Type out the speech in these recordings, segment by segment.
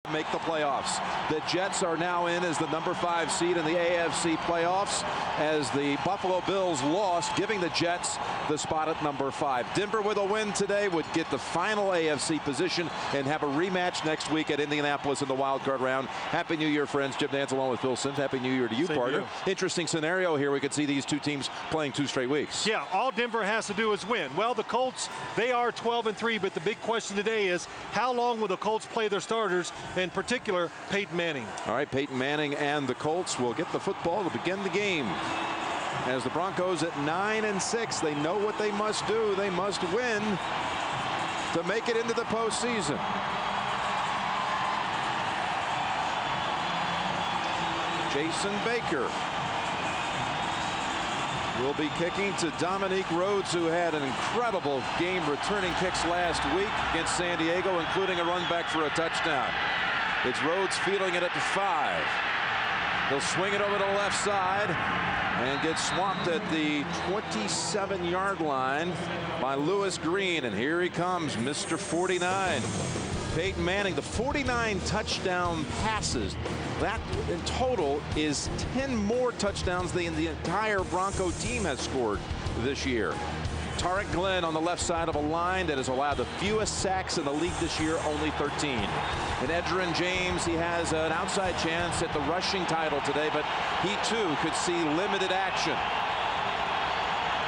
make the playoffs. The Jets are now in as the #5 seed in the AFC playoffs as the Buffalo Bills lost, giving the Jets the spot at #5. Denver with a win today would get the final AFC position and have a rematch next week at Indianapolis in the wild card round. Happy New Year, friends. Jim Nantz along with Phil Simms. Happy New Year to you, partner. Interesting scenario here. We could see these two teams playing 2 straight weeks. Yeah, all Denver has to do is win. Well, the Colts, they are 12-3, but the big question today is how long will the Colts play their starters, in particular Peyton Manning? All right, Peyton Manning and the Colts will get the football to begin the game. As the Broncos at 9-6, they know what they must do. They must win to make it into the postseason. Jason Baker will be kicking to Dominique Rhodes, who had an incredible game returning kicks last week against San Diego, including a run back for a touchdown. It's Rhodes fielding it at the 5. He'll swing it over to the left side and get swamped at the 27-yard line by Lewis Green. And here he comes, Mr. 49. Peyton Manning, the 49 touchdown passes. That in total is 10 more touchdowns than the entire Bronco team has scored this year. Tarek Glenn on the left side of a line that has allowed the fewest sacks in the league this year, only 13. And Edgerrin James, he has an outside chance at the rushing title today, but he too could see limited action.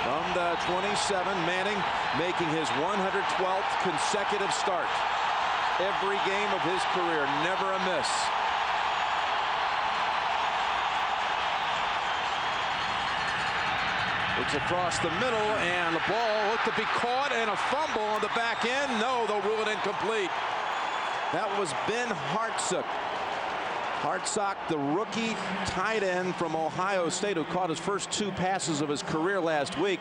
From the 27, Manning making his 112th consecutive start. Every game of his career, never a miss. It's across the middle, and the ball looked to be caught, and a fumble on the back end. No, they'll rule it incomplete. That was Ben Hartsock. Hartsock, the rookie tight end from Ohio State, who caught his first 2 passes of his career last week.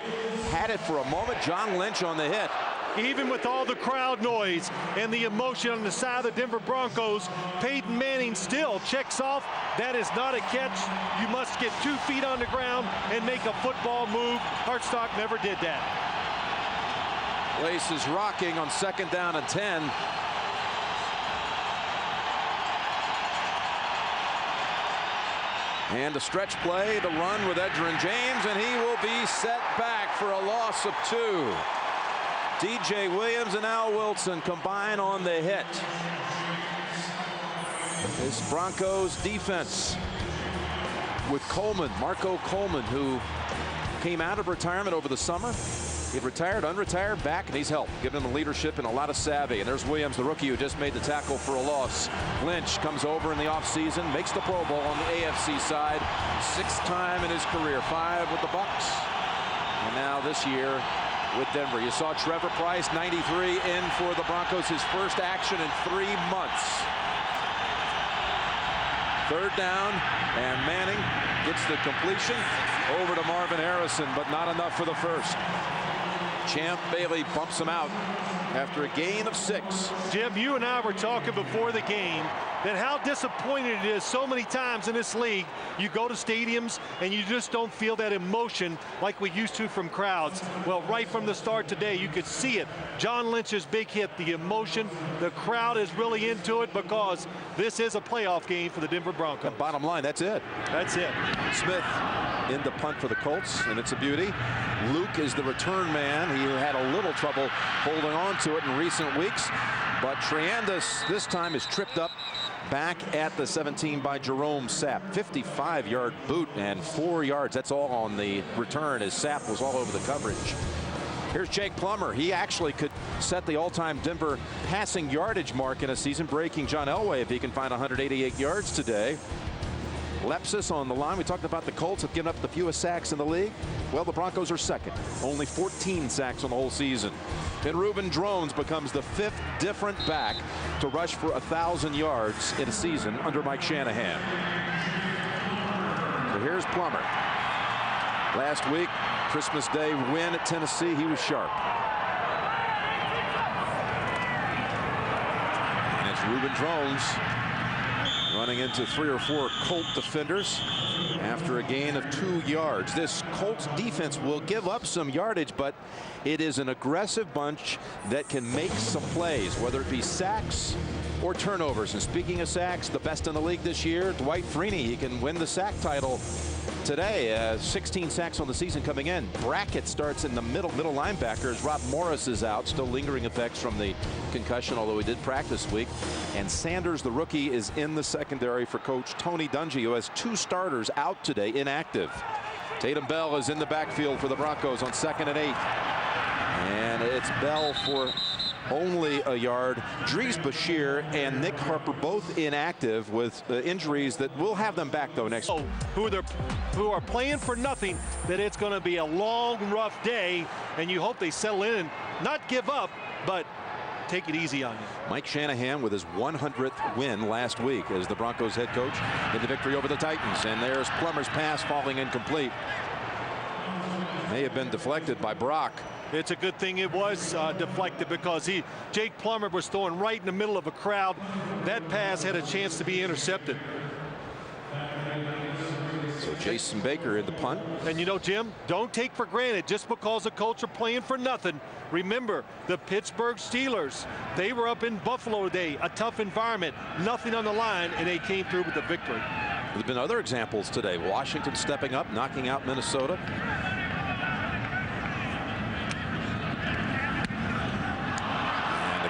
Had it for a moment. John Lynch on the hit. Even with all the crowd noise and the emotion on the side of the Denver Broncos, Peyton Manning still checks off. That is not a catch. You must get 2 feet on the ground and make a football move. Hartsock never did that. Place is rocking on 2nd down and 10. And a stretch play to run with Edgerrin James, and he will be set back for a loss of 2. DJ Williams and Al Wilson combine on the hit. This Broncos defense with Coleman, Marco Coleman, who came out of retirement over the summer. He retired, unretired, back, and he's helped, giving him leadership and a lot of savvy. And there's Williams, the rookie, who just made the tackle for a loss. Lynch comes over in the offseason, makes the Pro Bowl on the AFC side. 6th time in his career, 5 with the Bucs. And now this year with Denver. You saw Trevor Price, 93, in for the Broncos, his first action in 3 months. 3rd down, and Manning gets the completion over to Marvin Harrison, but not enough for the first. Champ Bailey bumps him out after a gain of 6. Jim, you and I were talking before the game that how disappointed it is so many times in this league. You go to stadiums and you just don't feel that emotion like we used to from crowds. Well, right from the start today, you could see it. John Lynch's big hit, the emotion, the crowd is really into it because this is a playoff game for the Denver Broncos. The bottom line, that's it. That's it. Smith in the punt for the Colts, and it's a beauty. Luke is the return man. He had a little trouble holding on to it in recent weeks, but Triandis this time is tripped up back at the 17 by Jerome Sapp. 55-yard boot and 4 yards. That's all on the return as Sapp was all over the coverage. Here's Jake Plummer. He actually could set the all-time Denver passing yardage mark in a season, breaking John Elway if he can find 188 yards today. Lepsis on the line. We talked about the Colts have given up the fewest sacks in the league. Well, the Broncos are 2nd. Only 14 sacks on the whole season. And Reuben Drones becomes the 5th different back to rush for 1,000 yards in a season under Mike Shanahan. So here's Plummer. Last week, Christmas Day win at Tennessee, he was sharp. And it's Reuben Drones running into 3 or 4 Colt defenders after a gain of 2 yards. This Colts defense will give up some yardage, but it is an aggressive bunch that can make some plays, whether it be sacks or turnovers. And speaking of sacks, the best in the league this year, Dwight Freeney. He can win the sack title today. 16 sacks on the season coming in. Brackett starts in the middle linebackers. Rob Morris is out, still lingering effects from the concussion, although he did practice this week. And Sanders, the rookie, is in the secondary for coach Tony Dungy, who has 2 starters out today, inactive. Tatum Bell is in the backfield for the Broncos on 2nd and 8. And it's Bell for only a yard. Dries Bashir and Nick Harper both inactive with injuries that will have them back though next. Who are playing for nothing, that it's going to be a long, rough day, and you hope they settle in and not give up, but take it easy on you. Mike Shanahan with his 100th win last week as the Broncos head coach in the victory over the Titans. And there's Plummer's pass falling incomplete. May have been deflected by Brock. It's a good thing it was deflected, because Jake Plummer was throwing right in the middle of a crowd. That pass had a chance to be intercepted. So Jason Baker in the punt. And you know, Jim, don't take for granted just because the Colts are playing for nothing. Remember, the Pittsburgh Steelers, they were up in Buffalo today, a tough environment, nothing on the line, and they came through with the victory. There have been other examples today. Washington stepping up, knocking out Minnesota.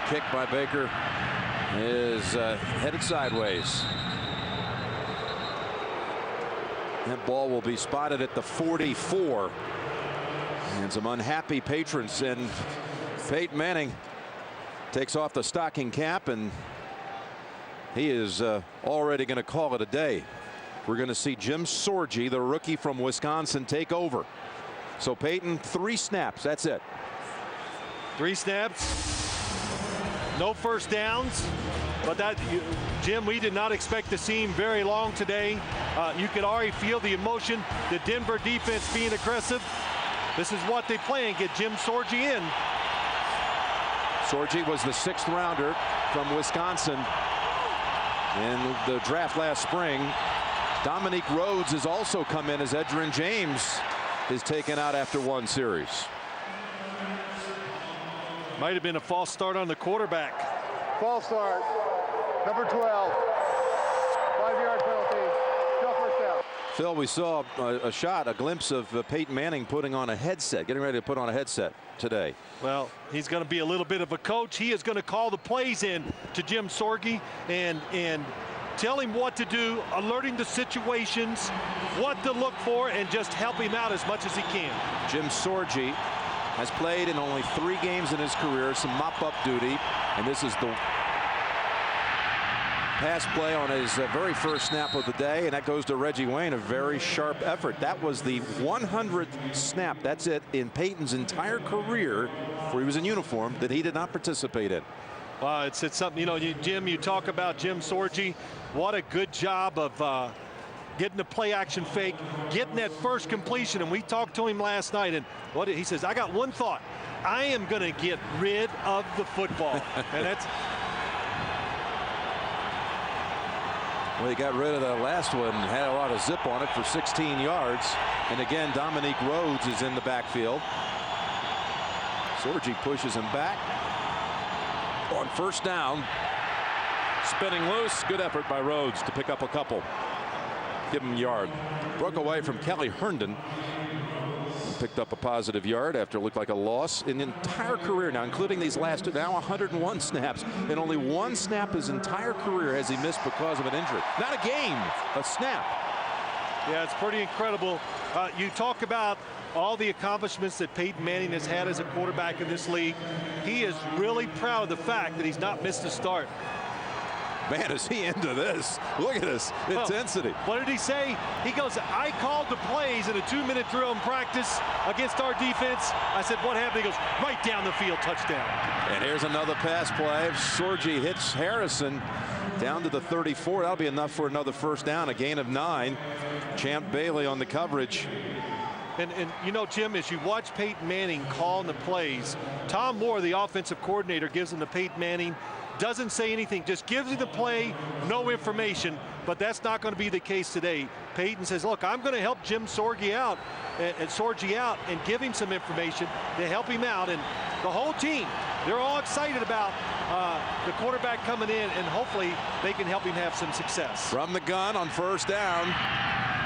Kick by Baker is headed sideways. That ball will be spotted at the 44. And some unhappy patrons, and Peyton Manning takes off the stocking cap, and he is already going to call it a day. We're going to see Jim Sorgi, the rookie from Wisconsin, take over. So Peyton, 3 snaps. That's it. 3 snaps. No first downs, but Jim, we did not expect to see him very long today. You could already feel the emotion, the Denver defense being aggressive. This is what they play and get Jim Sorgi in. Sorgi was the 6th rounder from Wisconsin in the draft last spring. Dominique Rhodes has also come in as Edgerrin James is taken out after 1 series. Might have been a false start on the quarterback. False start. Number 12. 5-yard penalty. No first down. Phil, we saw a glimpse of Peyton Manning putting on a headset, getting ready to put on a headset today. Well, he's going to be a little bit of a coach. He is going to call the plays in to Jim Sorgi and tell him what to do, alerting the situations, what to look for, and just help him out as much as he can. Jim Sorgi has played in only 3 games in his career, some mop-up duty, and this is the pass play on his very first snap of the day, and that goes to Reggie Wayne, a very sharp effort. That was the 100th snap, that's it, in Peyton's entire career where he was in uniform that he did not participate in. Well, it's something, you know, Jim, you talk about Jim Sorgi, what a good job of getting the play action fake, getting that first completion. And we talked to him last night, and he says, I got one thought. I am going to get rid of the football. And that's. Well, he got rid of the last one, had a lot of zip on it for 16 yards. And again, Dominique Rhodes is in the backfield. Sorgi pushes him back on 1st down. Spinning loose. Good effort by Rhodes to pick up a couple. Give him a yard. Broke away from Kelly Herndon. Picked up a positive yard after it looked like a loss in the entire career now, including these last 2, now 101 snaps. And only 1 snap his entire career has he missed because of an injury. Not a game, a snap. Yeah, it's pretty incredible. You talk about all the accomplishments that Peyton Manning has had as a quarterback in this league. He is really proud of the fact that he's not missed a start. Man, is he into this. Look at this intensity. What did he say? He goes, I called the plays in a 2-minute drill in practice against our defense. I said, what happened? He goes, right down the field, touchdown. And here's another pass play. Sorgi hits Harrison down to the 34. That'll be enough for another first down, a gain of 9. Champ Bailey on the coverage. And you know, Jim, as you watch Peyton Manning calling the plays, Tom Moore, the offensive coordinator, gives them to Peyton Manning, doesn't say anything, just gives you the play, no information. But that's not going to be the case today. Peyton says, look, I'm going to help Jim Sorgi out and give him some information to help him out. And the whole team, they're all excited about the quarterback coming in, and hopefully they can help him have some success. From the gun on first down.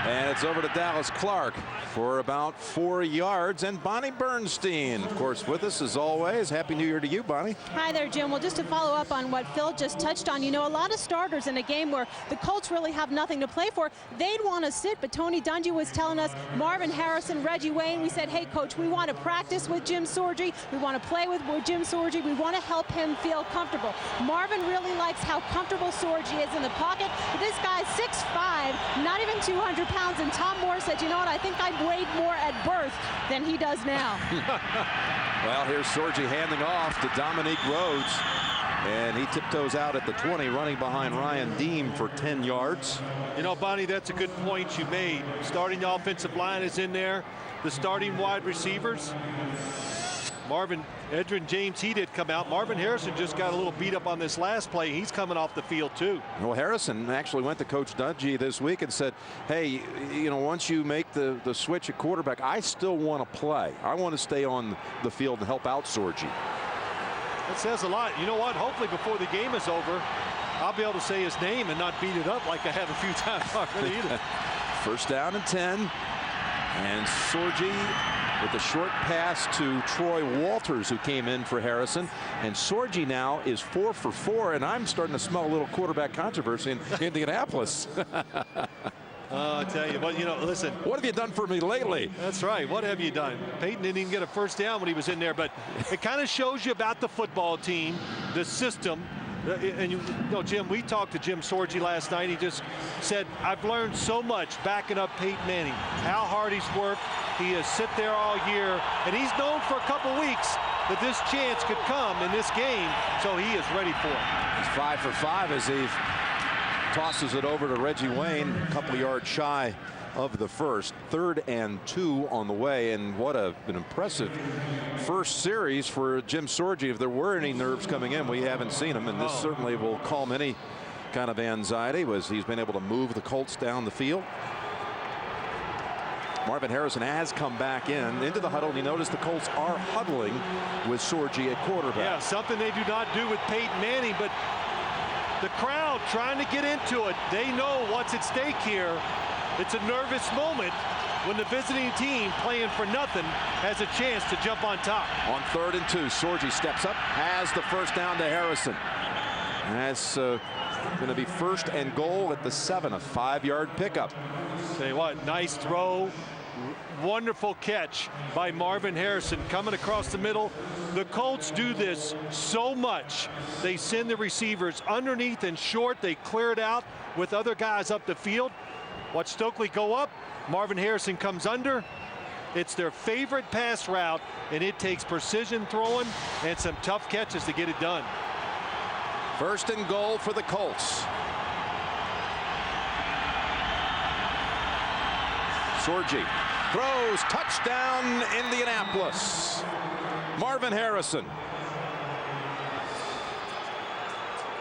And it's over to Dallas Clark for about 4 yards. And Bonnie Bernstein, of course, with us as always. Happy New Year to you, Bonnie. Hi there, Jim. Well, just to follow up on what Phil just touched on, you know, a lot of starters in a game where the Colts really have nothing to play for, they'd want to sit. But Tony Dungy was telling us, Marvin Harrison, Reggie Wayne, we said, hey, Coach, we want to practice with Jim Sorgi. We want to play with Jim Sorgi. We want to help him feel comfortable. Marvin really likes how comfortable Sorgi is in the pocket. But this guy's 6'5", not even 200 pounds. And Tom Moore said, you know what, I think I weighed more at birth than he does now. Well, here's Sorgi handing off to Dominique Rhodes. And he tiptoes out at the 20, running behind Ryan Deem for 10 yards. You know, Bonnie, that's a good point you made. Starting offensive line is in there. The starting wide receivers. Edgerrin James, he did come out. Marvin Harrison just got a little beat up on this last play. He's coming off the field too. Well, Harrison actually went to Coach Dungy this week and said, hey, you know, once you make the switch at quarterback, I still want to play. I want to stay on the field and help out Sorgi. That says a lot. You know what? Hopefully before the game is over, I'll be able to say his name and not beat it up like I have a few times already either. First down and 10. And Sorgi with a short pass to Troy Walters, who came in for Harrison. And Sorgi now is 4 for 4, and I'm starting to smell a little quarterback controversy in Indianapolis. I tell you, but you know, listen. What have you done for me lately? That's right. What have you done? Peyton didn't even get a first down when he was in there, but it kind of shows you about the football team, the system. And you know, Jim, we talked to Jim Sorgi last night. He just said, I've learned so much backing up Peyton Manning, how hard he's worked. He has sit there all year, and he's known for a couple weeks that this chance could come in this game, so he is ready for it. He's 5 for 5 as he tosses it over to Reggie Wayne, a couple yards shy of the first. 3rd and 2 on the way, and what an impressive first series for Jim Sorgi. If there were any nerves coming in, we haven't seen them, and this certainly will calm any kind of anxiety, as he's been able to move the Colts down the field. Marvin Harrison has come back into the huddle, and you notice the Colts are huddling with Sorgi at quarterback. Yeah, something they do not do with Peyton Manning, but the crowd trying to get into it. They know what's at stake here. It's a nervous moment when the visiting team playing for nothing has a chance to jump on top. On 3rd and 2, Sorgi steps up, has the first down to Harrison. That's going to be 1st and goal at the 7, a 5-yard pickup. Tell you what, nice throw. Wonderful catch by Marvin Harrison coming across the middle. The Colts do this so much. They send the receivers underneath and short. They clear it out with other guys up the field. Watch Stokely go up. Marvin Harrison comes under. It's their favorite pass route, and it takes precision throwing and some tough catches to get it done. 1st and goal for the Colts. Sorgi throws, touchdown Indianapolis. Marvin Harrison.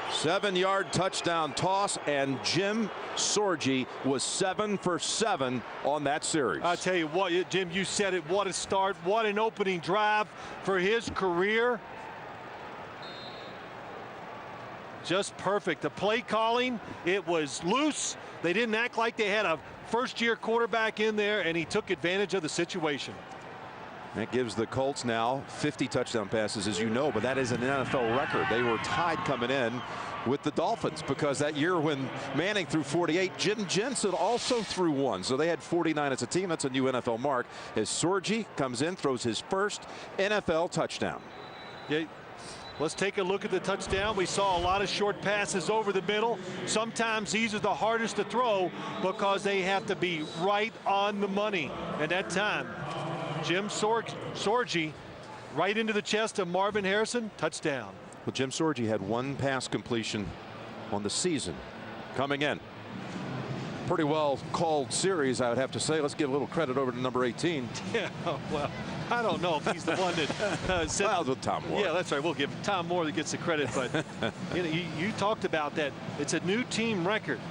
7-yard touchdown toss, and Jim Sorgi was 7 for 7 on that series. I tell you what, Jim, you said it. What a start. What an opening drive for his career. Just perfect. The play calling, it was loose. They didn't act like they had a first-year quarterback in there, and he took advantage of the situation. That gives the Colts now 50 touchdown passes, as you know, but that is an NFL record. They were tied coming in with the Dolphins, because that year when Manning threw 48, Jim Jensen also threw 1. So they had 49 as a team. That's a new NFL mark as Sorgi comes in, throws his first NFL touchdown. Yeah. Let's take a look at the touchdown. We saw a lot of short passes over the middle. Sometimes these are the hardest to throw because they have to be right on the money. And that time, Jim Sorgi right into the chest of Marvin Harrison, touchdown. Well, Jim Sorgi had 1 pass completion on the season coming in. Pretty well called series, I would have to say. Let's give a little credit over to number 18. Yeah, well, I don't know if he's the one that said. Well, with Tom Moore. Yeah, that's right. We'll give Tom Moore that gets the credit. But you know, you talked about that. It's a new team record.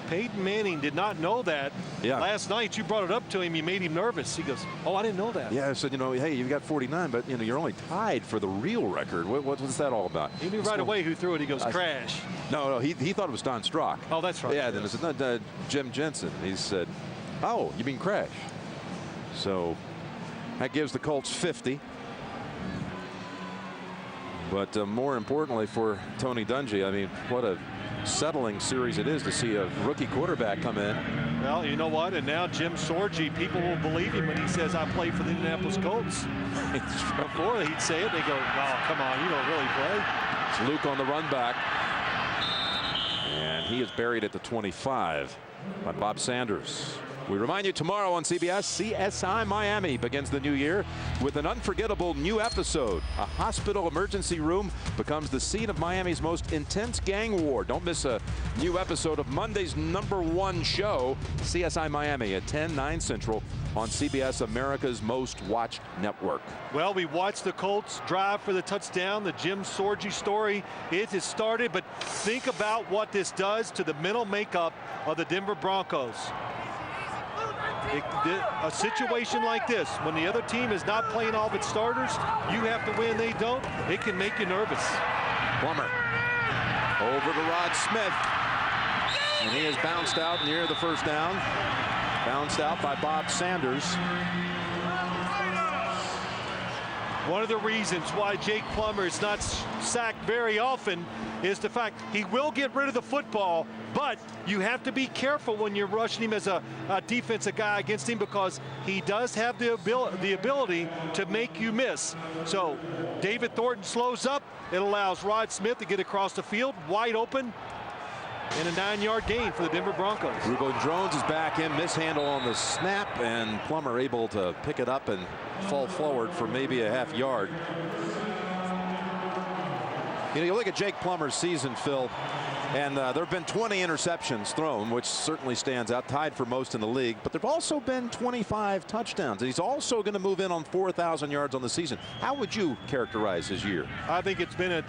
Peyton Manning did not know that. Yeah. Last night you brought it up to him, you made him nervous. He goes, oh, I didn't know that. Yeah, I said, hey, you've got 49, but you're only tied for the real record. What's that all about? He knew right away who threw it. He goes, crash. No, he thought it was Don Strock. Oh, that's right. Yeah, then it said, no, Jim Jensen. He said, oh, you mean crash. So that gives the Colts 50. But more importantly for Tony Dungy, I mean, what a settling series it is to see a rookie quarterback come in. Well, you know what? And now Jim Sorgi, people will believe him when he says, I play for the Indianapolis Colts. Before he'd say it, they go, oh, come on, you don't really play. It's Luke on the run back. And he is buried at the 25 by Bob Sanders. We remind you tomorrow on CBS, CSI Miami begins the new year with an unforgettable new episode. A hospital emergency room becomes the scene of Miami's most intense gang war. Don't miss a new episode of Monday's #1 show, CSI Miami at 10/9 Central on CBS, America's most watched network. Well, we watched the Colts drive for the touchdown, the Jim Sorgi story. It has started, but think about what this does to the mental makeup of the Denver Broncos. A situation like this, when the other team is not playing all of its starters, you have to win, they don't, it can make you nervous. Plummer over to Rod Smith, and he is bounced out near the first down. Bounced out by Bob Sanders. One of the reasons why Jake Plummer is not sacked very often is the fact he will get rid of the football, but you have to be careful when you're rushing him as a defensive guy against him, because he does have the ability to make you miss. So David Thornton slows up. It allows Rod Smith to get across the field wide open, and a 9-yard gain for the Denver Broncos. Ruben Jones is back in, mishandle on the snap, and Plummer able to pick it up and fall forward for maybe a half yard. You look at Jake Plummer's season, Phil, and there have been 20 interceptions thrown, which certainly stands out, tied for most in the league, but there have also been 25 touchdowns, and he's also going to move in on 4,000 yards on the season. How would you characterize his year? I think it's been,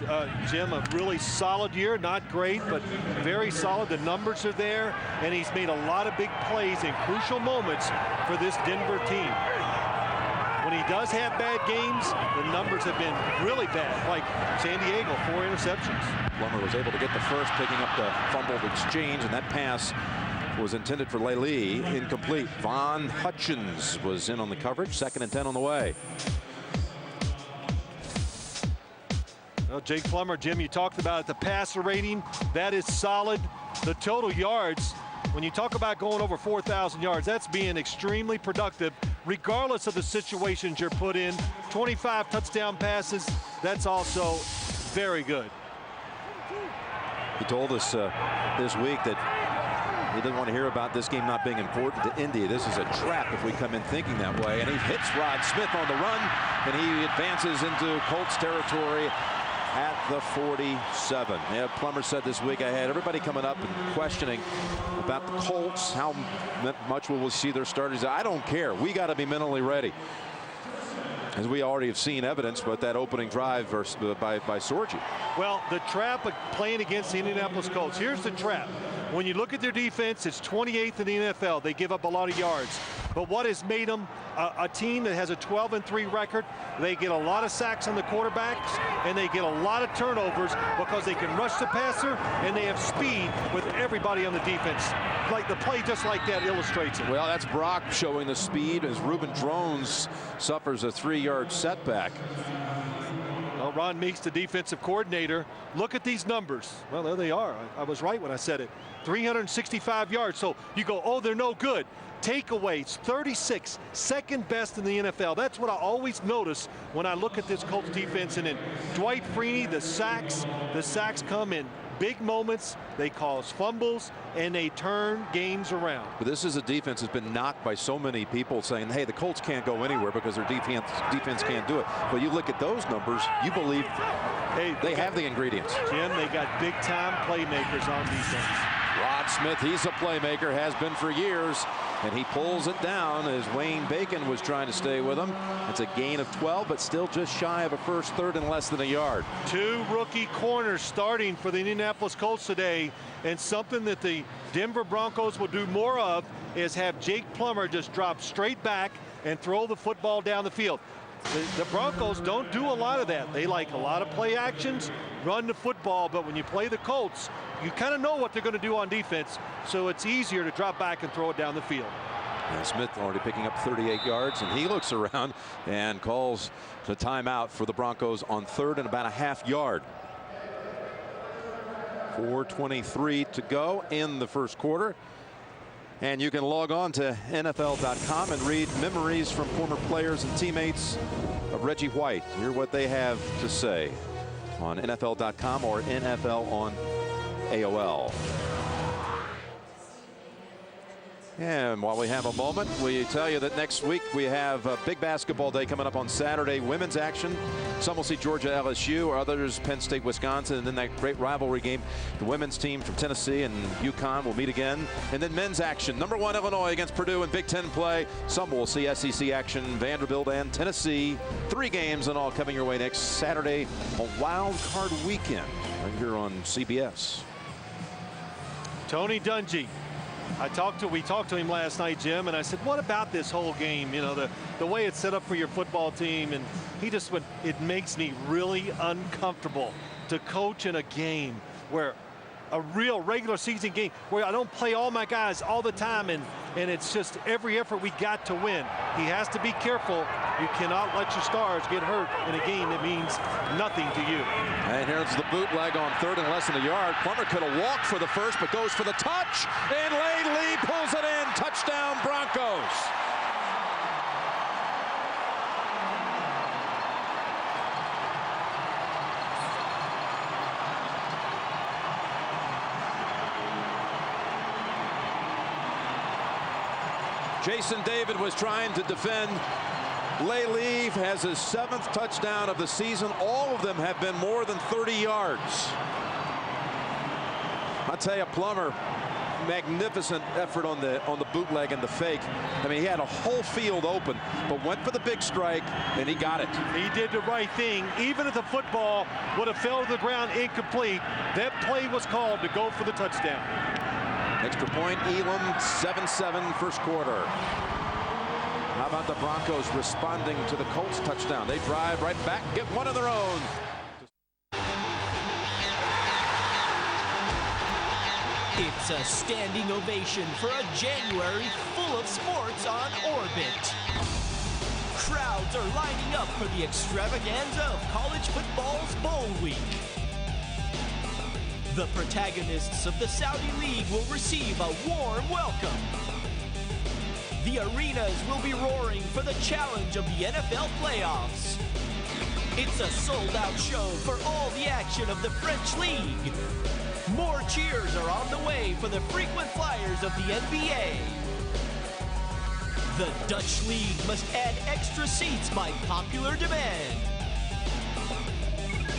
Jim, a really solid year. Not great, but very solid. The numbers are there, and he's made a lot of big plays in crucial moments for this Denver team. When he does have bad games, the numbers have been really bad, like San Diego, 4 interceptions. Plummer was able to get the first, picking up the fumbled exchange, and that pass was intended for Lely, incomplete. Von Hutchins was in on the coverage, 2nd and 10 on the way. Well, Jake Plummer, Jim, you talked about it, the passer rating, that is solid. The total yards, when you talk about going over 4,000 yards, that's being extremely productive, regardless of the situations you're put in. 25 touchdown passes, that's also very good. He told us this week that he doesn't want to hear about this game not being important to Indy. This is a trap if we come in thinking that way. And he hits Rod Smith on the run, and he advances into Colts territory at the 47. Yeah, Plummer said this week, I had everybody coming up and questioning about the Colts, how much will we see their starters. I don't care. We got to be mentally ready. As we already have seen evidence, but that opening drive by Sorgi. Well, the trap of playing against the Indianapolis Colts. Here's the trap. When you look at their defense, it's 28th in the NFL. They give up a lot of yards. But what has made them a team that has a 12-3 record? They get a lot of sacks on the quarterbacks, and they get a lot of turnovers because they can rush the passer, and they have speed with everybody on the defense. Like the play just like that illustrates it. Well, that's Brock showing the speed as Ruben Jones suffers a 3-yard setback. Well, Ron Meeks, the defensive coordinator, look at these numbers. Well, there they are. I was right when I said it. 365 yards. So you go, oh, they're no good. Takeaways, 36, second best in the NFL. That's what I always notice when I look at this Colts defense. And then Dwight Freeney, the sacks come in big moments. They cause fumbles, and they turn games around. But this is a defense that's been knocked by so many people saying, hey, the Colts can't go anywhere because their defense can't do it. But you look at those numbers, you believe they have the ingredients. Jim, they got big-time playmakers on defense. Rod Smith, he's a playmaker, has been for years, and he pulls it down as Wayne Bacon was trying to stay with him. It's a gain of 12, but still just shy of a first, third, and less than a yard. 2 rookie corners starting for the Indianapolis Colts today, and something that the Denver Broncos will do more of is have Jake Plummer just drop straight back and throw the football down the field. The Broncos don't do a lot of that. They like a lot of play actions, run the football, but when you play the Colts, you kind of know what they're going to do on defense, so it's easier to drop back and throw it down the field. And Smith already picking up 38 yards, and he looks around and calls the timeout for the Broncos on 3rd and about a half yard. 4:23 to go in the first quarter. And you can log on to NFL.com and read memories from former players and teammates of Reggie White. Hear what they have to say on NFL.com or NFL on AOL. And while we have a moment, we tell you that next week we have a big basketball day coming up on Saturday. Women's action. Some will see Georgia LSU, others Penn State Wisconsin, and then that great rivalry game. The women's team from Tennessee and UConn will meet again. And then men's action. Number 1 Illinois against Purdue in Big Ten play. Some will see SEC action, Vanderbilt and Tennessee. 3 games and all coming your way next Saturday, a wild card weekend right here on CBS. Tony Dungy. We talked to him last night, Jim, and I said, what about this whole game? You know, the way it's set up for your football team. And he just went, it makes me really uncomfortable to coach in a game where a real regular season game where I don't play all my guys all the time, and it's just every effort we got to win. He has to be careful. You cannot let your stars get hurt in a game that means nothing to you. And here's the bootleg on 3rd and less than a yard. Plummer could have walked for the first, but goes for the touch, and Lee pulls it in. Touchdown Broncos. Jason David was trying to defend. Lee has his 7th touchdown of the season. All of them have been more than 30 yards. I tell you, Plummer, magnificent effort on the bootleg and the fake. I mean, he had a whole field open, but went for the big strike, and he got it. He did the right thing. Even if the football would have fell to the ground incomplete, that play was called to go for the touchdown. Extra point, Elam, 7-7 first quarter. How about the Broncos responding to the Colts touchdown? They drive right back, get one of their own. It's a standing ovation for a January full of sports on Orbit. Crowds are lining up for the extravaganza of college football's bowl week. The protagonists of the Saudi League will receive a warm welcome. The arenas will be roaring for the challenge of the NFL playoffs. It's a sold-out show for all the action of the French League. More cheers are on the way for the frequent flyers of the NBA. The Dutch League must add extra seats by popular demand.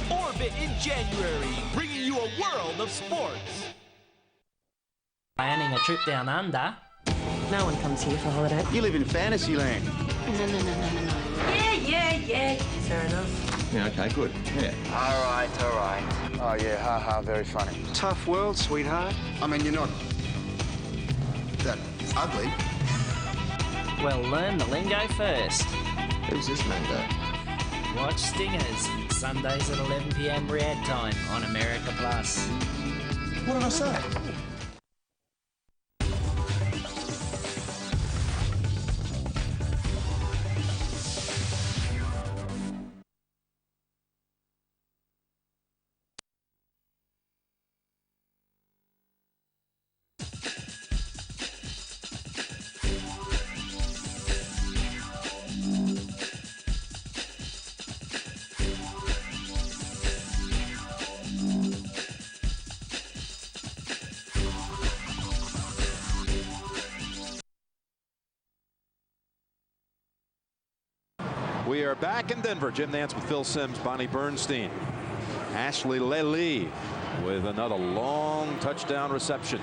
Orbit in January, bringing you a world of sports. Planning a trip down under. No one comes here for holiday. You live in fantasy land. No. Yeah. Fair enough. Yeah, okay, good. Yeah. All right. Oh, yeah, haha, very funny. Tough world, sweetheart. I mean, you're not that ugly. Well, learn the lingo first. Who's this Mango? Watch Stingers, Sundays at 11 p.m. Riyadh time on America Plus. What did I say? We are back in Denver. Jim Nantz with Phil Simms, Bonnie Bernstein. Ashley Lely with another long touchdown reception.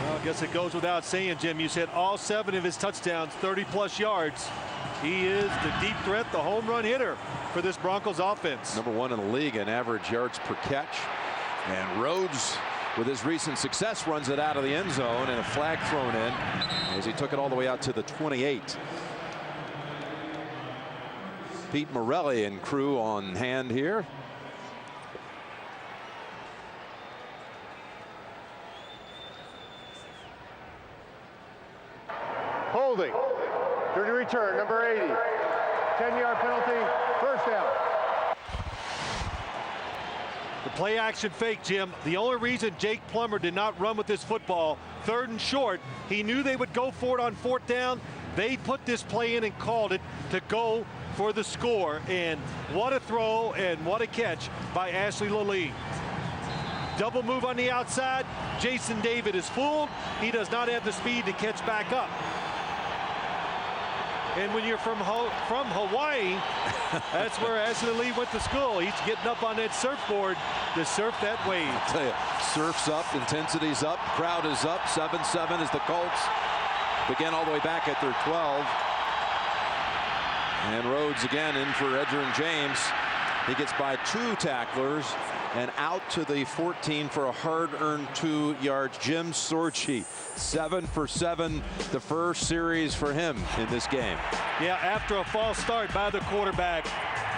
Well, I guess it goes without saying, Jim, you said all 7 of his touchdowns, 30-plus yards. He is the deep threat, the home run hitter. for this Broncos offense. #1 in the league in average yards per catch. And Rhodes, with his recent success, runs it out of the end zone, and a flag thrown in as he took it all the way out to the 28. Pete Moreeeee and crew on hand here. Holding. During return, number 80. 10-yard penalty, first down. The play action fake, Jim. The only reason Jake Plummer did not run with this football, 3rd and short, he knew they would go for it on 4th down. They put this play in and called it to go for the score. And what a throw and what a catch by Ashley Lilly. Double move on the outside. Jason David is fooled. He does not have the speed to catch back up. And when you're from Hawaii, that's where Ashley Lee went to school. He's getting up on that surfboard to surf that wave. I'll tell you, surf's up, intensity's up, crowd is up. 7-7 as the Colts begin all the way back at their 12. And Rhodes again in for Edgerrin James. He gets by 2 tacklers and out to the 14 for a hard-earned 2 yards. Jim Sorgi, 7 for 7, the first series for him in this game. Yeah, after a false start by the quarterback,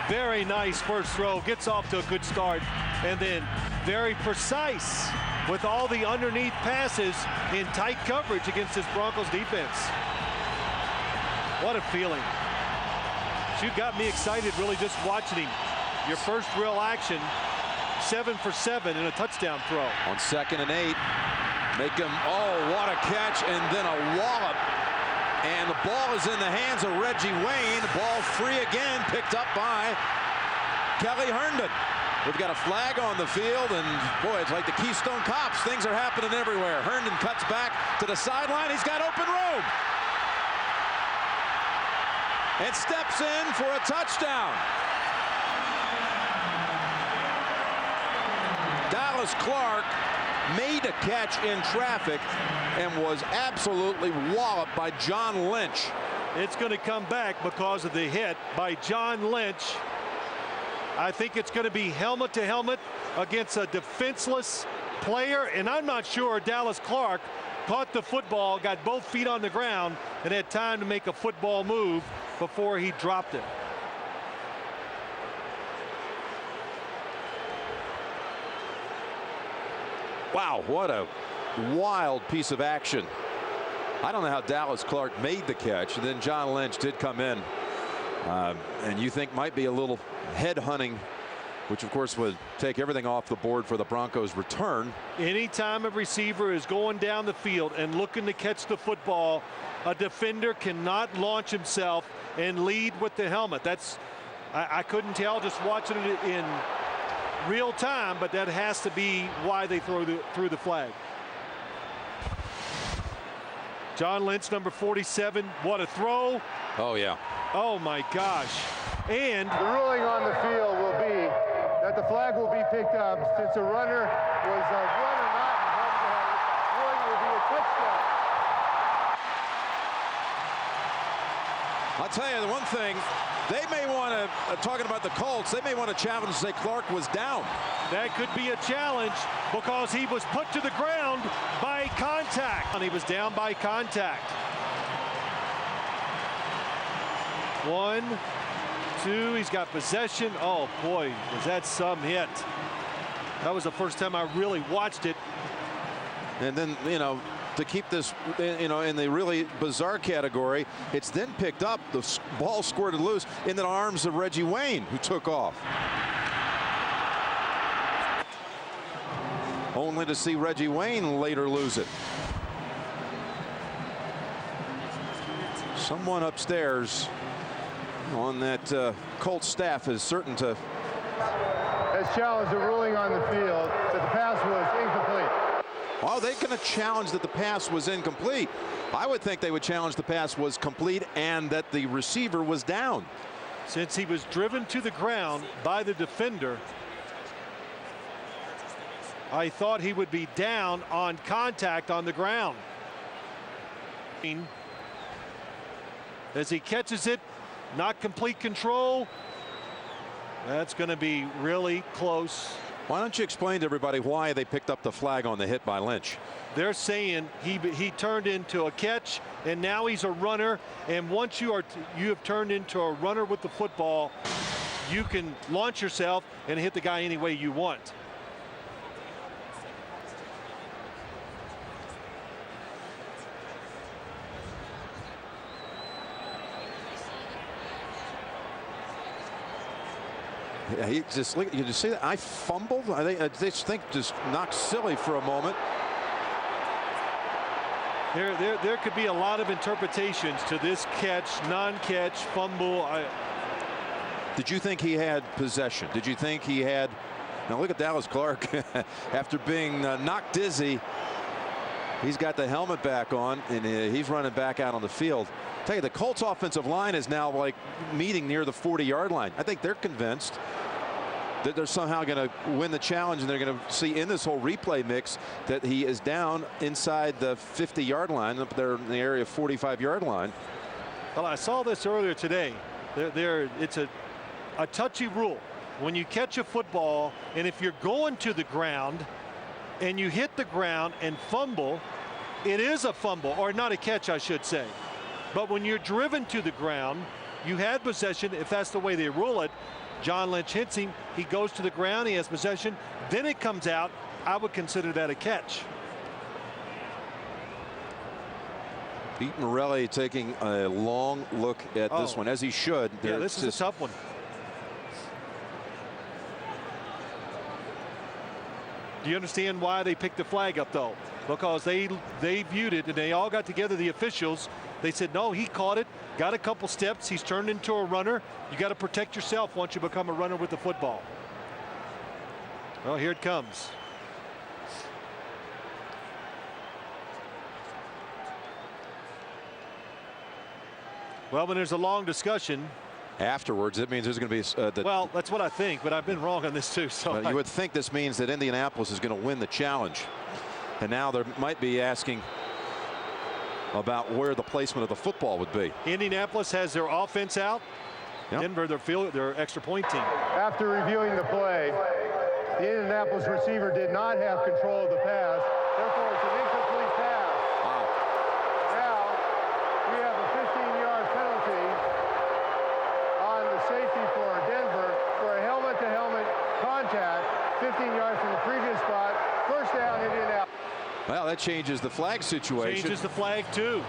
very nice first throw, gets off to a good start, and then very precise with all the underneath passes in tight coverage against this Broncos defense. What a feeling. You got me excited really just watching him. Your first real action. 7 for 7 and a touchdown throw. On 2nd and 8, make him, oh, what a catch, and then a wallop. And the ball is in the hands of Reggie Wayne. Ball free again, picked up by Kelly Herndon. We've got a flag on the field, and boy, it's like the Keystone Cops. Things are happening everywhere. Herndon cuts back to the sideline. He's got open room. And steps in for a touchdown. Dallas Clark made a catch in traffic and was absolutely walloped by John Lynch. It's going to come back because of the hit by John Lynch. I think it's going to be helmet to helmet against a defenseless player, and I'm not sure Dallas Clark caught the football, got both feet on the ground, and had time to make a football move before he dropped it. Wow, what a wild piece of action. I don't know how Dallas Clark made the catch, and then John Lynch did come in, and you think might be a little head hunting, which of course would take everything off the board for the Broncos return. Anytime a receiver is going down the field and looking to catch the football, a defender cannot launch himself and lead with the helmet. That's, I couldn't tell just watching it in real time, but that has to be why they threw the flag. John Lynch, number 47. What a throw. Oh, yeah. Oh, my gosh. And the ruling on the field will be that the flag will be picked up since the runner was a runner not in home. Ruling will be a touchdown. I'll tell you the one thing, they may want to, talking about the Colts, they may want to challenge and say Clark was down. That could be a challenge because he was put to the ground by contact. And he was down by contact. 1, 2, he's got possession. Oh boy, was that some hit. That was the first time I really watched it. And then, you know, to keep this, you know, in the really bizarre category, it's then picked up, the ball squirted loose in the arms of Reggie Wayne, who took off. Only to see Reggie Wayne later lose it. Someone upstairs on that Colts staff is certain to has challenged the ruling on the field that the pass was incomplete. Oh, they're going to challenge that the pass was incomplete. I would think they would challenge the pass was complete and that the receiver was down. Since he was driven to the ground by the defender, I thought he would be down on contact on the ground. As he catches it, not complete control, That's going to be really close. Why don't you explain to everybody why they picked up the flag on the hit by Lynch? They're saying he turned into a catch, and now he's a runner. And once you have turned into a runner with the football, you can launch yourself and hit the guy any way you want. Yeah, he just look. You just see that I fumbled. I think just knocked silly for a moment. There could be a lot of interpretations to this catch, non-catch, fumble. Did you think he had possession? Did you think he had? Now look at Dallas Clark. After being knocked dizzy, he's got the helmet back on, and he's running back out on the field. I tell you, the Colts offensive line is now like meeting near the 40-yard line. I think they're convinced that they're somehow going to win the challenge, and they're going to see in this whole replay mix that he is down inside the 50-yard line, up there in the area of 45-yard line. Well, I saw this earlier today. It's a touchy rule. When you catch a football, and if you're going to the ground and you hit the ground and fumble, it is a fumble, or not a catch, I should say. But when you're driven to the ground, you had possession. If that's the way they rule it, John Lynch hits him, he goes to the ground, he has possession, then it comes out. I would consider that a catch. Pete Moreeeee taking a long look at this one, as he should. Yeah, this is a tough one. Do you understand why they picked the flag up, though? Because they viewed it, and they all got together, the officials. They said, no, he caught it, got a couple steps, he's turned into a runner. You got to protect yourself once you become a runner with the football. Well, here it comes. Well, when there's a long discussion afterwards, it means there's going to be well, that's what I think, but I've been wrong on this too. So you would think this means that Indianapolis is going to win the challenge, and now they might be asking about where the placement of the football would be. Indianapolis has their offense out. Yep. Denver, their extra point team. After reviewing the play, the Indianapolis receiver did not have control of the pass. Therefore, it's an incomplete pass. Wow. Now, we have a 15-yard penalty on the safety for Denver for a helmet-to-helmet contact, 15 yards from the previous spot. First down, Indianapolis. Well, that changes the flag situation. Changes the flag, too.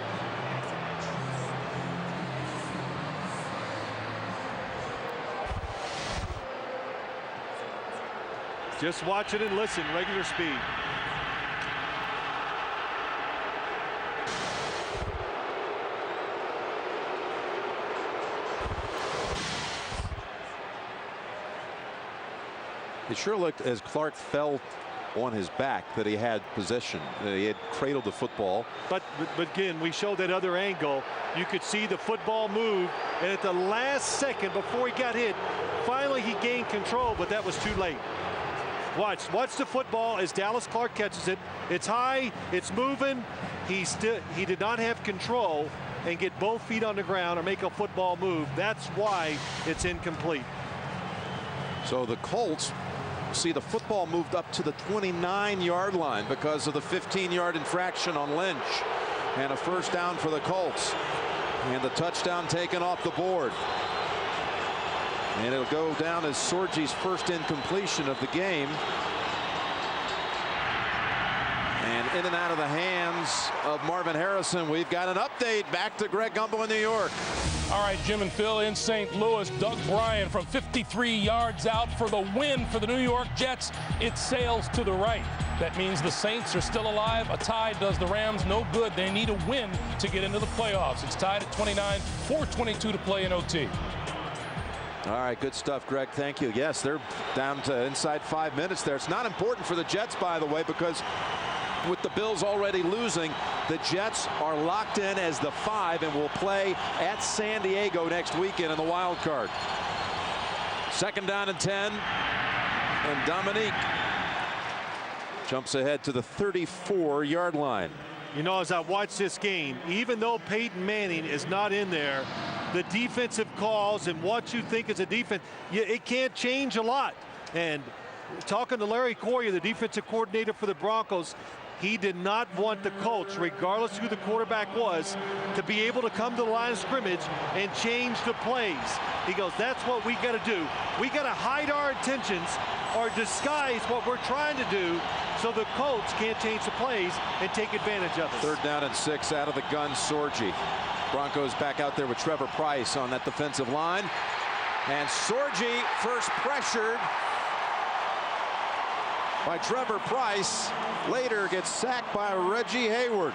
Just watch it and listen, regular speed. It sure looked, as Clark fell on his back, that he had possession, that he had cradled the football. But again, we showed that other angle. You could see the football move, and at the last second before he got hit, finally he gained control, but that was too late. Watch the football as Dallas Clark catches it. It's high, it's moving. He did not have control and get both feet on the ground or make a football move. That's why it's incomplete. So the Colts see the football moved up to the 29-yard line because of the 15-yard infraction on Lynch, and a first down for the Colts, and the touchdown taken off the board. And it'll go down as Sorgi's first incompletion of the game. And in and out of the hands of Marvin Harrison. We've got an update. Back to Greg Gumbel in New York. All right, Jim and Phil in St. Louis. Doug Bryan from 53 yards out for the win for the New York Jets. It sails to the right. That means the Saints are still alive. A tie does the Rams no good. They need a win to get into the playoffs. It's tied at 29, 4:22 to play in OT. All right, good stuff, Greg. Thank you. Yes, they're down to inside 5 minutes there. It's not important for the Jets, by the way, because with the Bills already losing, the Jets are locked in as the 5 and will play at San Diego next weekend in the wild card. Second down and 10, and Dominique jumps ahead to the 34-yard line. You know, as I watch this game, even though Peyton Manning is not in there, the defensive calls and what you think is a defense, it can't change a lot. And talking to Larry Corrier, the defensive coordinator for the Broncos, he did not want the Colts, regardless who the quarterback was, to be able to come to the line of scrimmage and change the plays. He goes, that's what we got to do. We got to hide our intentions or disguise what we're trying to do so the Colts can't change the plays and take advantage of it. 3rd down and 6 out of the gun, Sorgi. Broncos back out there with Trevor Price on that defensive line. And Sorgi first pressured by Trevor Price, later gets sacked by Reggie Hayward.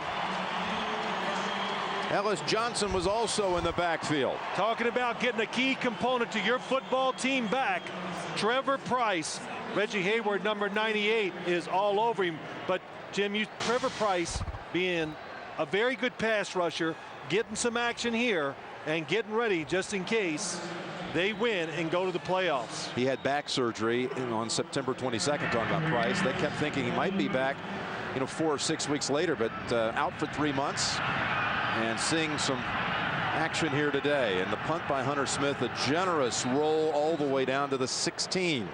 Ellis Johnson was also in the backfield. Talking about getting a key component to your football team back, Trevor Price. Reggie Hayward, number 98, is all over him. But Jim, Trevor Price being a very good pass rusher, getting some action here and getting ready just in case they win and go to the playoffs. He had back surgery on September 22nd, talking about Price. They kept thinking he might be back, 4 or 6 weeks later, but out for 3 months. And seeing some action here today. And the punt by Hunter Smith, a generous roll all the way down to the 16.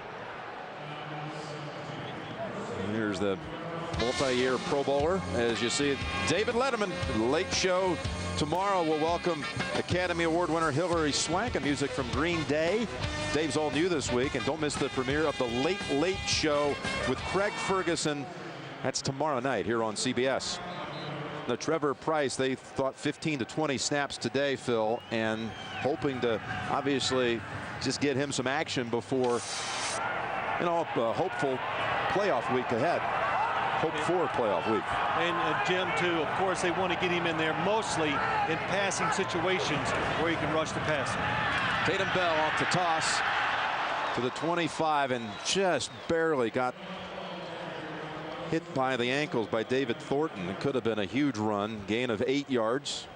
And here's the multi-year Pro Bowler, as you see, David Letterman. Late show tomorrow will welcome Academy Award winner Hilary Swank, and music from Green Day. Dave's all new this week, and don't miss the premiere of the Late Show with Craig Ferguson. That's tomorrow night here on CBS. Now, Trevor Price, they thought 15 to 20 snaps today, Phil, and hoping to obviously just get him some action before, a hopeful playoff week ahead. Hope for a playoff week. And Jim, too, of course, they want to get him in there mostly in passing situations where he can rush the passer. Tatum Bell off the toss to the 25 and just barely got hit by the ankles by David Thornton. It could have been a huge run, gain of 8 yards.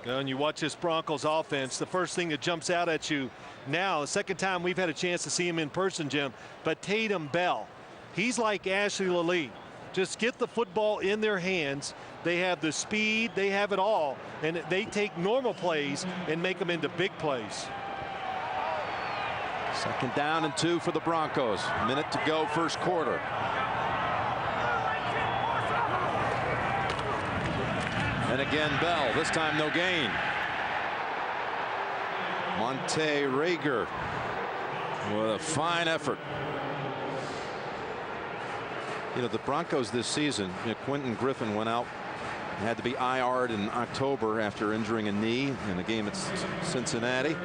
And you watch this Broncos offense, the first thing that jumps out at you now, the second time we've had a chance to see him in person, Jim, but Tatum Bell, he's like Ashley Lally. Just get the football in their hands. They have the speed, they have it all, and they take normal plays and make them into big plays. 2nd down and 2 for the Broncos. A minute to go, first quarter. And again, Bell, this time no gain. Monte Rager with a fine effort. The Broncos this season, Quentin Griffin went out and had to be IR'd in October after injuring a knee in a game at Cincinnati.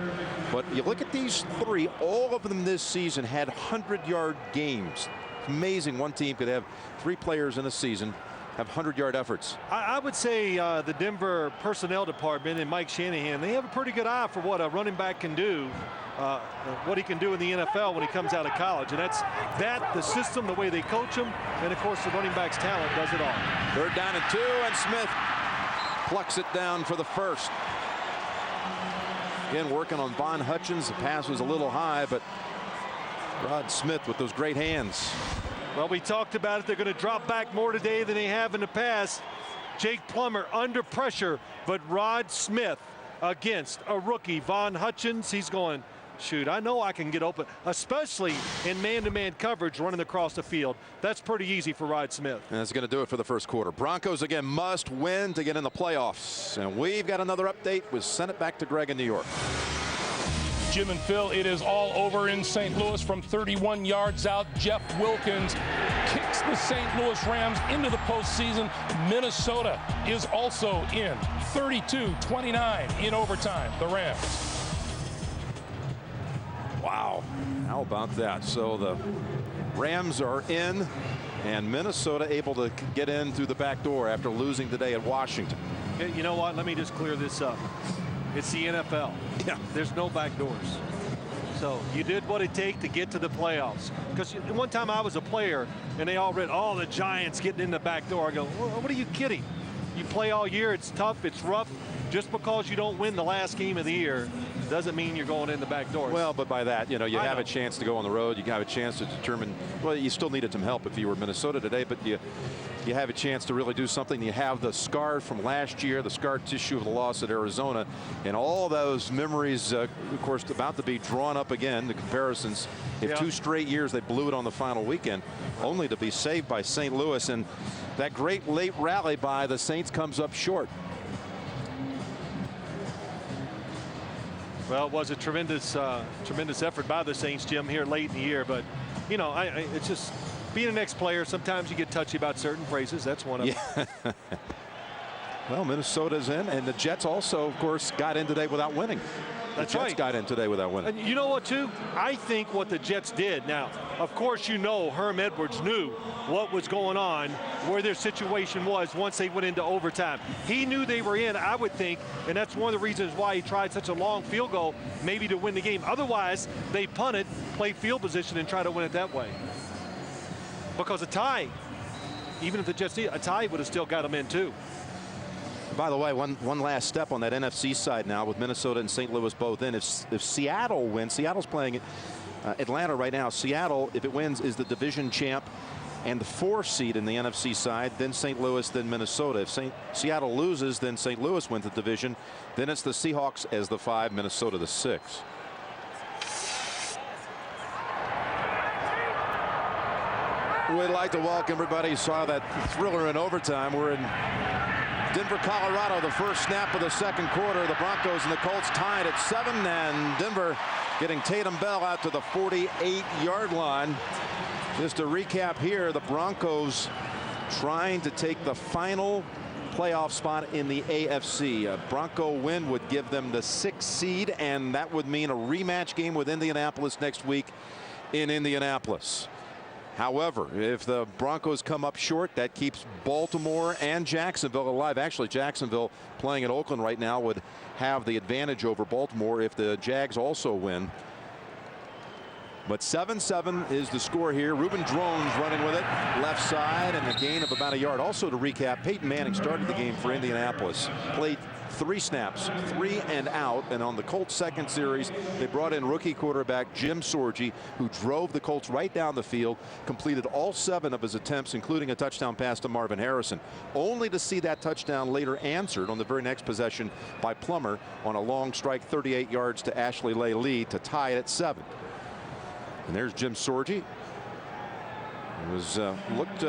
But you look at these 3, all of them this season had 100-yard games. Amazing one team could have 3 players in a season have 100-yard efforts. I would say the Denver personnel department and Mike Shanahan, they have a pretty good eye for what a running back can do, what he can do in the NFL when he comes out of college. And that's the system, the way they coach him, and of course the running back's talent does it all. 3rd down and 2, and Smith plucks it down for the first. Again, working on Von Hutchins. The pass was a little high, but Rod Smith with those great hands. Well, we talked about it. They're going to drop back more today than they have in the past. Jake Plummer under pressure, but Rod Smith against a rookie, Von Hutchins. He's going, shoot, I know I can get open, especially in man-to-man coverage running across the field. That's pretty easy for Rod Smith. And that's going to do it for the first quarter. Broncos, again, must win to get in the playoffs. And we've got another update. We'll send it back to Greg in New York. Jim and Phil, it is all over in St. Louis from 31 yards out. Jeff Wilkins kicks the St. Louis Rams into the postseason. Minnesota is also in 32-29 in overtime. The Rams. Wow. How about that? So the Rams are in, and Minnesota able to get in through the back door after losing today at Washington. You know what? Let me just clear this up. It's the NFL. Yeah. There's no back doors. So you did what it takes to get to the playoffs. Because one time I was a player and they all read, oh, the Giants getting in the back door. I go, well, what are you kidding? You play all year. It's tough. It's rough. Just because you don't win the last game of the year doesn't mean you're going in the back door. Well, but by that, you have a chance to go on the road. You have a chance to determine, well, you still needed some help if you were Minnesota today, but you have a chance to really do something. You have the scar from last year, the scar tissue of the loss at Arizona, and all those memories, of course, about to be drawn up again, the comparisons. If 2 straight years they blew it on the final weekend, only to be saved by St. Louis, and that great late rally by the Saints comes up short. Well, it was a tremendous effort by the Saints, Jim, here late in the year. But, it's just being an ex-player, sometimes you get touchy about certain phrases. That's one of them. Well, Minnesota's in, and the Jets also, of course, got in today without winning. That's the Jets right. got in today without winning. And you know what, too? I think what the Jets did. Now, of course, Herm Edwards knew what was going on, where their situation was once they went into overtime. He knew they were in, I would think, and that's one of the reasons why he tried such a long field goal, maybe to win the game. Otherwise, they punt it, play field position, and try to win it that way. Because a tie, even if the Jets need a tie, would have still got them in, too. By the way, one last step on that NFC side now with Minnesota and St. Louis both in. If Seattle wins, Seattle's playing Atlanta right now. Seattle, if it wins, is the division champ and the 4 seed in the NFC side, then St. Louis, then Minnesota. If Seattle loses, then St. Louis wins the division. Then it's the Seahawks as the 5, Minnesota the 6. We'd like to welcome everybody who saw that thriller in overtime. We're in Denver, Colorado, the first snap of the second quarter. The Broncos and the Colts tied at 7, and Denver getting Tatum Bell out to the 48-yard line. Just to recap here, the Broncos trying to take the final playoff spot in the AFC. A Bronco win would give them the 6th seed, and that would mean a rematch game with Indianapolis next week in Indianapolis. However, if the Broncos come up short, that keeps Baltimore and Jacksonville alive. Actually, Jacksonville playing at Oakland right now would have the advantage over Baltimore if the Jags also win. But 7-7 is the score here. Reuben Drones running with it left side, and a gain of about a yard. Also to recap, Peyton Manning started the game for Indianapolis, played 3 snaps, 3 and out, and on the Colts second series they brought in rookie quarterback Jim Sorgi, who drove the Colts right down the field, completed all 7 of his attempts, including a touchdown pass to Marvin Harrison, only to see that touchdown later answered on the very next possession by Plummer on a long strike 38 yards to Ashley Lee to tie it at 7. And there's Jim Sorgi. It was looked